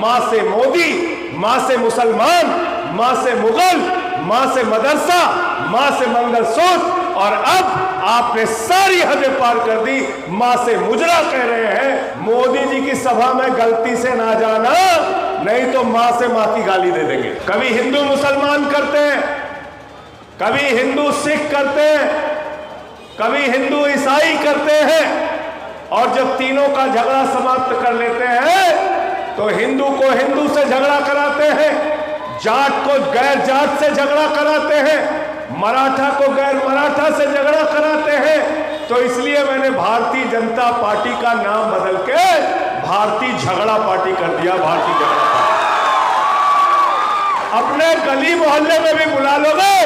माँ से मोदी, माँ से मुसलमान, माँ से मुगल, माँ से मदरसा, माँ से मंगलसूत्र, और अब आपने सारी हदें पार कर दी, माँ से मुजरा कह रहे हैं। मोदी जी की सभा में गलती से ना जाना, नहीं तो माँ से माँ की गाली दे देंगे। कभी हिंदू मुसलमान करते हैं, कभी हिंदू सिख करते हैं, कभी हिंदू ईसाई करते हैं, और जब तीनों का झगड़ा समाप्त कर लेते हैं तो हिंदू को हिंदू से झगड़ा कराते हैं, जाट को गैर जाट से झगड़ा कराते हैं, मराठा को गैर मराठा से झगड़ा कराते हैं। तो इसलिए मैंने भारतीय जनता पार्टी का नाम बदल के भारतीय झगड़ा पार्टी कर दिया। भारतीय झगड़ा पार्टी अपने गली मोहल्ले में भी बुला लोगे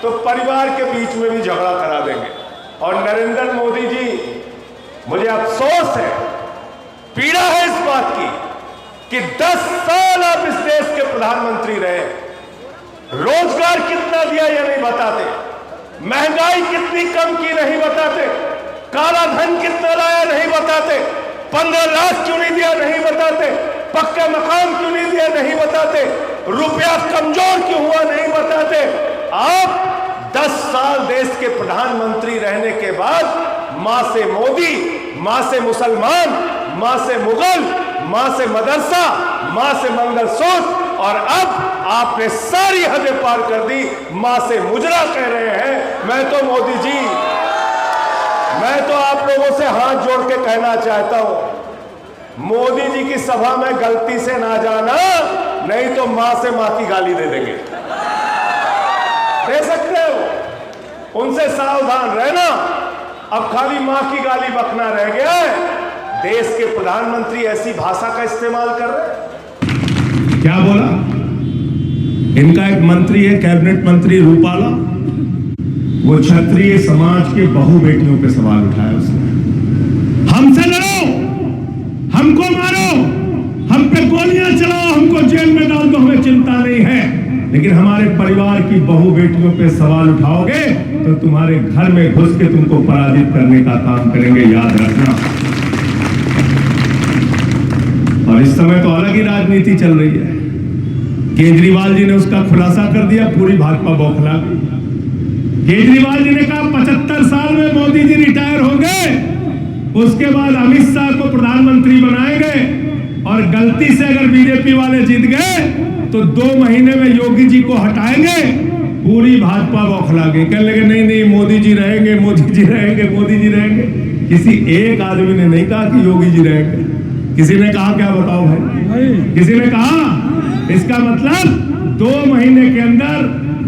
तो परिवार के बीच में भी झगड़ा करा देंगे। और नरेंद्र मोदी जी, मुझे अफसोस है, पीड़ा है इस बात की कि 10 साल आप इस देश के प्रधानमंत्री रहे, रोजगार कितना दिया ये नहीं बताते, महंगाई कितनी कम की नहीं बताते, काला धन कितना लाया नहीं बताते, 15 लाख क्यों नहीं दिया नहीं बताते, पक्का मकान क्यों नहीं दिया नहीं बताते, रुपया कमजोर क्यों हुआ नहीं बताते। आप 10 साल देश के प्रधानमंत्री रहने के बाद माँ से मोदी, माँ से मुसलमान, माँ से मुगल, माँ से मदरसा, माँ से मंगलसूत्र, और अब आपने सारी हदें पार कर दी, माँ से मुजरा कह रहे हैं। मैं तो मोदी जी, मैं तो आप लोगों से हाथ जोड़ के कहना चाहता हूं, मोदी जी की सभा में गलती से ना जाना, नहीं तो माँ से माँ की गाली दे देंगे। दे सकते हो, उनसे सावधान रहना। अब खाली माँ की गाली बकना रह गया है। देश के प्रधानमंत्री ऐसी भाषा का इस्तेमाल कर रहे हैं। क्या बोला? इनका एक मंत्री है, कैबिनेट मंत्री रूपाला, वो क्षत्रिय समाज के बहु बेटियों पे सवाल उठाया उसने। हमसे लड़ो, हमको मारो, हम पे गोलियां चलाओ, हमको जेल में डाल दो, हमें चिंता नहीं है, लेकिन हमारे परिवार की बहु बेटियों पे सवाल उठाओगे तो तुम्हारे घर में घुस के तुमको पराजित करने का काम करेंगे, याद रखना। और इस समय तो अलग ही राजनीति चल रही है। केजरीवाल जी ने उसका खुलासा कर दिया, पूरी भाजपा बौखला गई। केजरीवाल जी ने कहा 75 साल में मोदी जी रिटायर होंगे, उसके बाद अमित शाह को प्रधानमंत्री बनाएंगे, और गलती से अगर बीजेपी वाले जीत गए तो 2 महीने में योगी जी को हटाएंगे। पूरी भाजपा बौखला गई, कहने लगे नहीं नहीं मोदी जी रहेंगे, मोदी जी रहेंगे, मोदी जी रहेंगे। किसी एक आदमी ने नहीं कहा कि योगी जी रहेंगे। किसी ने कहा क्या? बताओ भाई, किसी ने कहा? इसका मतलब 2 महीने के अंदर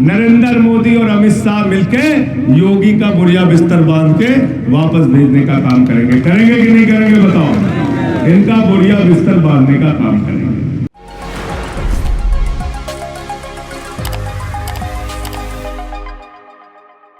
नरेंद्र मोदी और अमित शाह मिलके योगी का बुढ़िया बिस्तर बांध के वापस भेजने का काम करेंगे। करेंगे कि नहीं करेंगे? बताओ। इनका बुढ़िया बिस्तर बांधने का काम करेंगे।